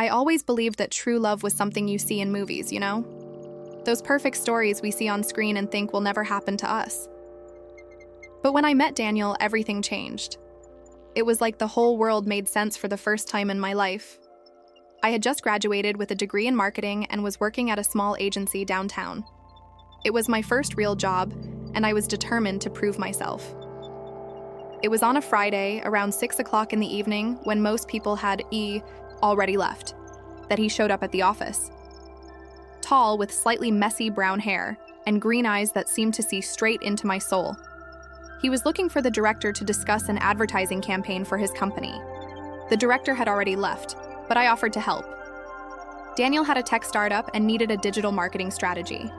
I always believed that true love was something you see in movies, you know? Those perfect stories we see on screen and think will never happen to us. But when I met Daniel, everything changed. It was like the whole world made sense for the first time in my life. I had just graduated with a degree in marketing and was working at a small agency downtown. It was my first real job, and I was determined to prove myself. It was on a Friday, around 6 o'clock in the evening, when most people had already left, that he showed up at the office. Tall, with slightly messy brown hair, and green eyes that seemed to see straight into my soul. He was looking for the director to discuss an advertising campaign for his company. The director had already left, but I offered to help. Daniel had a tech startup and needed a digital marketing strategy.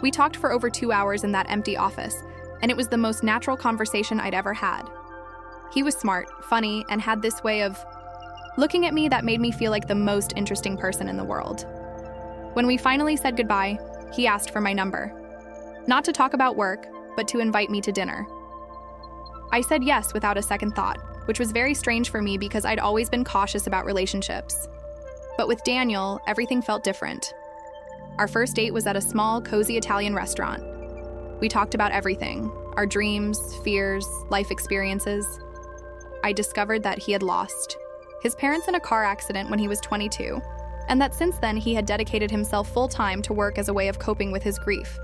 We talked for over 2 hours in that empty office, and it was the most natural conversation I'd ever had. He was smart, funny, and had this way of looking at me that made me feel like the most interesting person in the world. When we finally said goodbye, he asked for my number. Not to talk about work, but to invite me to dinner. I said yes without a second thought, which was very strange for me because I'd always been cautious about relationships. But with Daniel, everything felt different. Our first date was at a small, cozy Italian restaurant. We talked about everything, our dreams, fears, life experiences. I discovered that he had lost his parents in a car accident when he was 22, and that since then he had dedicated himself full-time to work as a way of coping with his grief.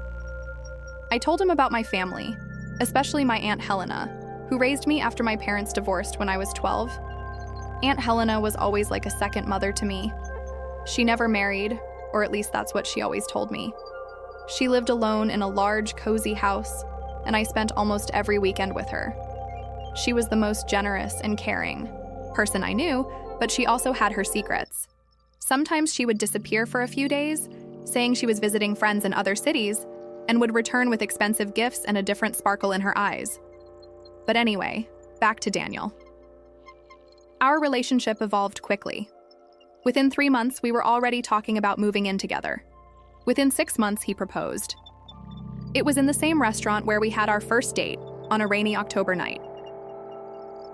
I told him about my family, especially my Aunt Helena, who raised me after my parents divorced when I was 12. Aunt Helena was always like a second mother to me. She never married, or at least that's what she always told me. She lived alone in a large, cozy house, and I spent almost every weekend with her. She was the most generous and caring person I knew, but she also had her secrets. Sometimes she would disappear for a few days, saying she was visiting friends in other cities, and would return with expensive gifts and a different sparkle in her eyes. But anyway, back to Daniel. Our relationship evolved quickly. Within 3 months, we were already talking about moving in together. Within 6 months, he proposed. It was in the same restaurant where we had our first date, on a rainy October night.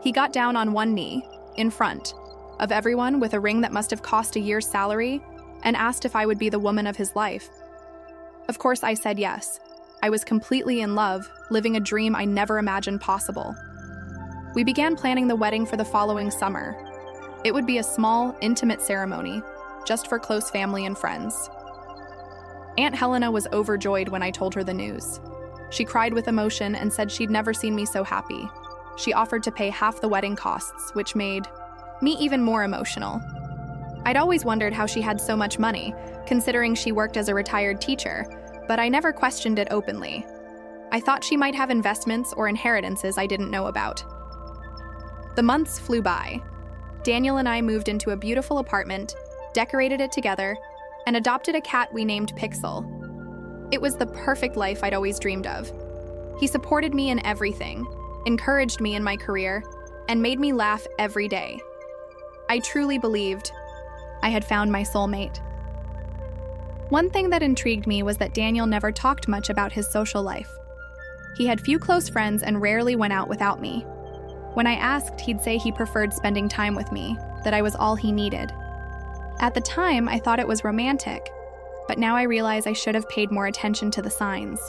He got down on one knee, in front of everyone with a ring that must have cost a year's salary, and asked if I would be the woman of his life. Of course, I said yes. I was completely in love, living a dream I never imagined possible. We began planning the wedding for the following summer. It would be a small, intimate ceremony, just for close family and friends. Aunt Helena was overjoyed when I told her the news. She cried with emotion and said she'd never seen me so happy. She offered to pay half the wedding costs, which made me even more emotional. I'd always wondered how she had so much money, considering she worked as a retired teacher, but I never questioned it openly. I thought she might have investments or inheritances I didn't know about. The months flew by. Daniel and I moved into a beautiful apartment, decorated it together, and adopted a cat we named Pixel. It was the perfect life I'd always dreamed of. He supported me in everything, encouraged me in my career, and made me laugh every day. I truly believed I had found my soulmate. One thing that intrigued me was that Daniel never talked much about his social life. He had few close friends and rarely went out without me. When I asked, he'd say he preferred spending time with me, that I was all he needed. At the time, I thought it was romantic, but now I realize I should have paid more attention to the signs.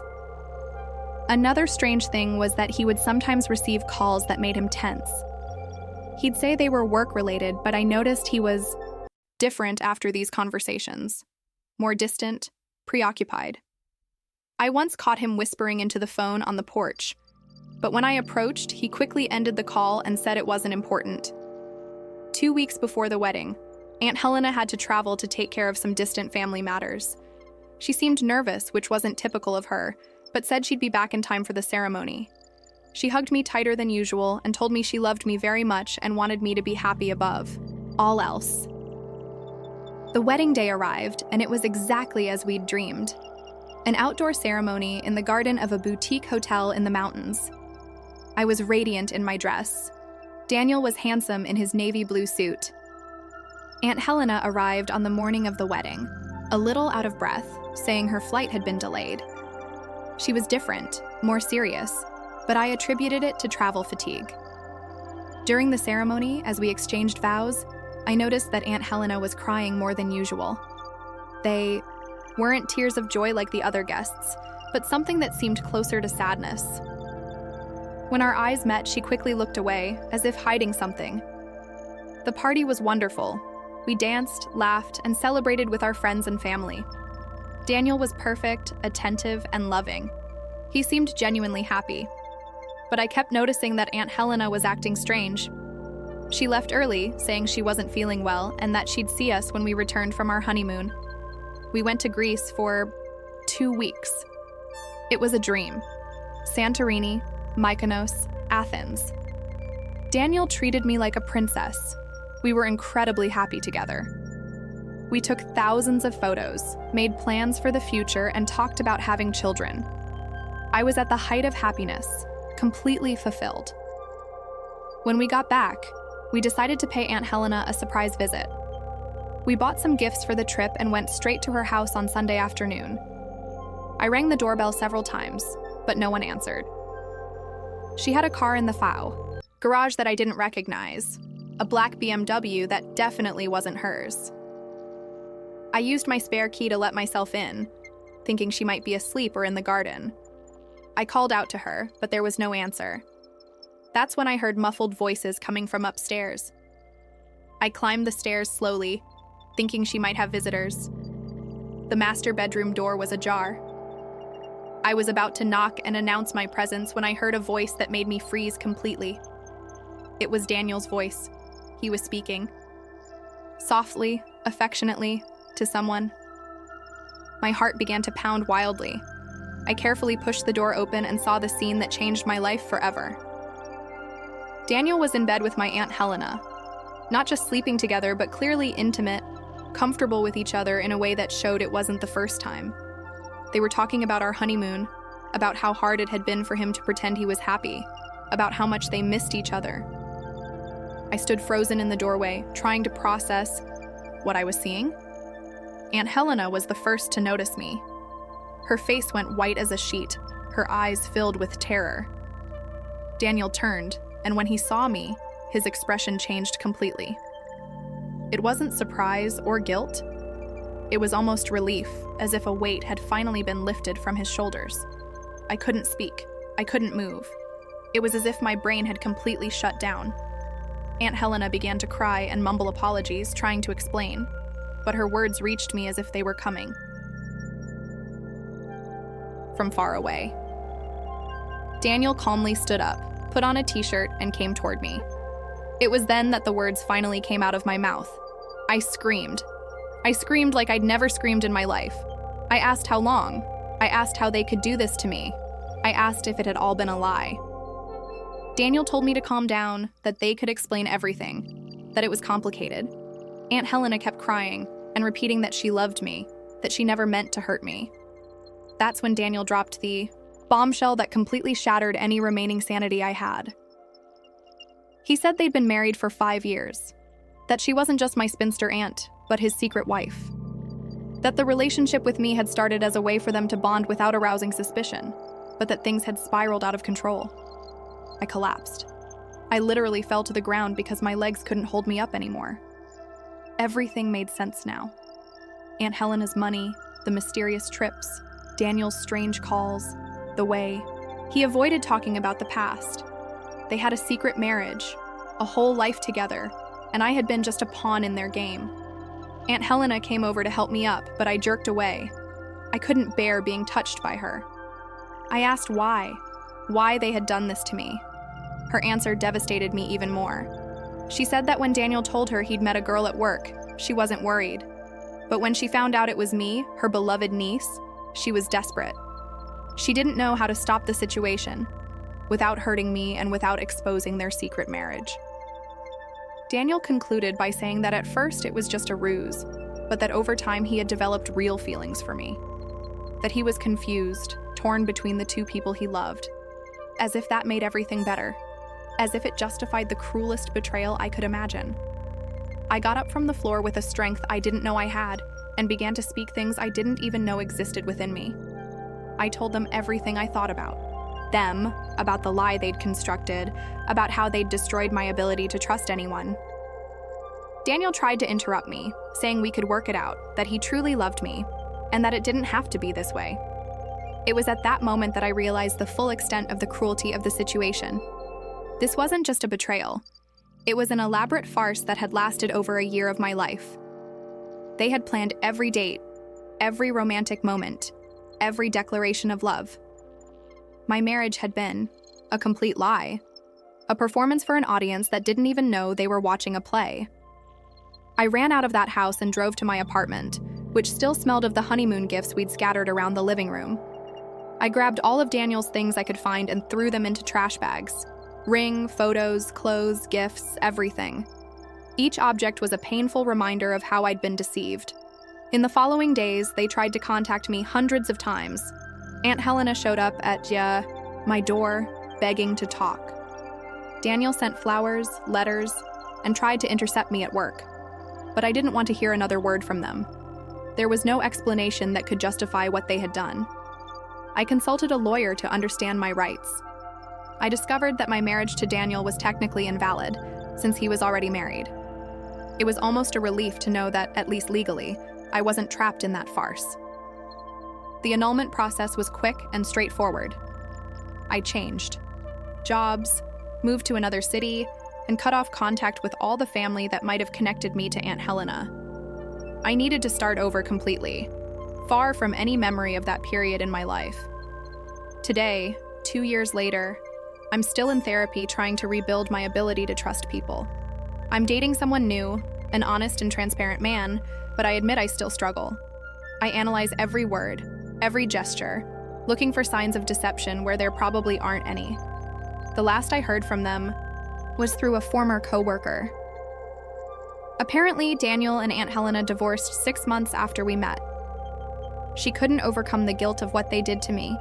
Another strange thing was that he would sometimes receive calls that made him tense. He'd say they were work-related, but I noticed he was different after these conversations. More distant, preoccupied. I once caught him whispering into the phone on the porch, but when I approached, he quickly ended the call and said it wasn't important. 2 weeks before the wedding, Aunt Helena had to travel to take care of some distant family matters. She seemed nervous, which wasn't typical of her, but said she'd be back in time for the ceremony. She hugged me tighter than usual and told me she loved me very much and wanted me to be happy above all else. The wedding day arrived, and it was exactly as we'd dreamed. An outdoor ceremony in the garden of a boutique hotel in the mountains. I was radiant in my dress. Daniel was handsome in his navy blue suit. Aunt Helena arrived on the morning of the wedding, a little out of breath, saying her flight had been delayed. She was different, more serious, but I attributed it to travel fatigue. During the ceremony, as we exchanged vows, I noticed that Aunt Helena was crying more than usual. They weren't tears of joy like the other guests, but something that seemed closer to sadness. When our eyes met, she quickly looked away, as if hiding something. The party was wonderful. We danced, laughed, and celebrated with our friends and family. Daniel was perfect, attentive, and loving. He seemed genuinely happy. But I kept noticing that Aunt Helena was acting strange. She left early, saying she wasn't feeling well and that she'd see us when we returned from our honeymoon. We went to Greece for 2 weeks. It was a dream. Santorini, Mykonos, Athens. Daniel treated me like a princess. We were incredibly happy together. We took thousands of photos, made plans for the future, and talked about having children. I was at the height of happiness, completely fulfilled. When we got back, we decided to pay Aunt Helena a surprise visit. We bought some gifts for the trip and went straight to her house on Sunday afternoon. I rang the doorbell several times, but no one answered. She had a car in the garage that I didn't recognize, a black BMW that definitely wasn't hers. I used my spare key to let myself in, thinking she might be asleep or in the garden. I called out to her, but there was no answer. That's when I heard muffled voices coming from upstairs. I climbed the stairs slowly, thinking she might have visitors. The master bedroom door was ajar. I was about to knock and announce my presence when I heard a voice that made me freeze completely. It was Daniel's voice. He was speaking. Softly, affectionately, to someone. My heart began to pound wildly. I carefully pushed the door open and saw the scene that changed my life forever. Daniel was in bed with my Aunt Helena. Not just sleeping together, but clearly intimate, comfortable with each other in a way that showed it wasn't the first time. They were talking about our honeymoon, about how hard it had been for him to pretend he was happy, about how much they missed each other. I stood frozen in the doorway, trying to process what I was seeing. Aunt Helena was the first to notice me. Her face went white as a sheet, her eyes filled with terror. Daniel turned, and when he saw me, his expression changed completely. It wasn't surprise or guilt. It was almost relief, as if a weight had finally been lifted from his shoulders. I couldn't speak. I couldn't move. It was as if my brain had completely shut down. Aunt Helena began to cry and mumble apologies, trying to explain, but her words reached me as if they were coming from far away. Daniel calmly stood up, put on a t-shirt, and came toward me. It was then that the words finally came out of my mouth. I screamed. I screamed like I'd never screamed in my life. I asked how long. I asked how they could do this to me. I asked if it had all been a lie. Daniel told me to calm down, that they could explain everything, that it was complicated. Aunt Helena kept crying and repeating that she loved me, that she never meant to hurt me. That's when Daniel dropped the bombshell that completely shattered any remaining sanity I had. He said they'd been married for 5 years, that she wasn't just my spinster aunt, but his secret wife, that the relationship with me had started as a way for them to bond without arousing suspicion, but that things had spiraled out of control. I collapsed. I literally fell to the ground because my legs couldn't hold me up anymore. Everything made sense now. Aunt Helena's money, the mysterious trips, Daniel's strange calls, the way he avoided talking about the past. They had a secret marriage, a whole life together, and I had been just a pawn in their game. Aunt Helena came over to help me up, but I jerked away. I couldn't bear being touched by her. I asked why they had done this to me. Her answer devastated me even more. She said that when Daniel told her he'd met a girl at work, she wasn't worried. But when she found out it was me, her beloved niece, she was desperate. She didn't know how to stop the situation, without hurting me and without exposing their secret marriage. Daniel concluded by saying that at first it was just a ruse, but that over time he had developed real feelings for me. That he was confused, torn between the two people he loved, as if that made everything better, as if it justified the cruelest betrayal I could imagine. I got up from the floor with a strength I didn't know I had and began to speak things I didn't even know existed within me. I told them everything I thought about them, about the lie they'd constructed, about how they'd destroyed my ability to trust anyone. Daniel tried to interrupt me, saying we could work it out, that he truly loved me, and that it didn't have to be this way. It was at that moment that I realized the full extent of the cruelty of the situation. This wasn't just a betrayal. It was an elaborate farce that had lasted over a year of my life. They had planned every date, every romantic moment, every declaration of love. My marriage had been a complete lie, a performance for an audience that didn't even know they were watching a play. I ran out of that house and drove to my apartment, which still smelled of the honeymoon gifts we'd scattered around the living room. I grabbed all of Daniel's things I could find and threw them into trash bags. Ring, photos, clothes, gifts, everything. Each object was a painful reminder of how I'd been deceived. In the following days, they tried to contact me hundreds of times. Aunt Helena showed up at my door, begging to talk. Daniel sent flowers, letters, and tried to intercept me at work. But I didn't want to hear another word from them. There was no explanation that could justify what they had done. I consulted a lawyer to understand my rights. I discovered that my marriage to Daniel was technically invalid, since he was already married. It was almost a relief to know that, at least legally, I wasn't trapped in that farce. The annulment process was quick and straightforward. I changed jobs, moved to another city, and cut off contact with all the family that might have connected me to Aunt Helena. I needed to start over completely, far from any memory of that period in my life. Today, 2 years later, I'm still in therapy trying to rebuild my ability to trust people. I'm dating someone new, an honest and transparent man, but I admit I still struggle. I analyze every word, every gesture, looking for signs of deception where there probably aren't any. The last I heard from them was through a former coworker. Apparently, Daniel and Aunt Helena divorced 6 months after we met. She couldn't overcome the guilt of what they did to me,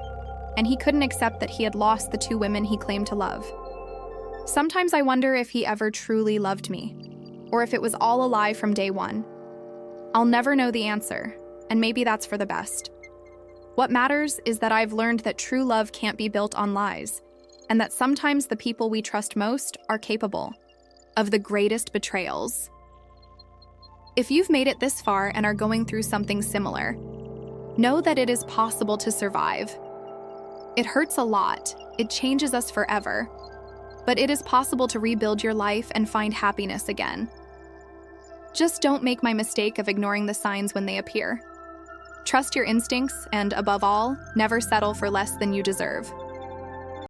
and he couldn't accept that he had lost the 2 women he claimed to love. Sometimes I wonder if he ever truly loved me, or if it was all a lie from day one. I'll never know the answer, and maybe that's for the best. What matters is that I've learned that true love can't be built on lies, and that sometimes the people we trust most are capable of the greatest betrayals. If you've made it this far and are going through something similar, know that it is possible to survive. It hurts a lot, it changes us forever, but it is possible to rebuild your life and find happiness again. Just don't make my mistake of ignoring the signs when they appear. Trust your instincts and, above all, never settle for less than you deserve.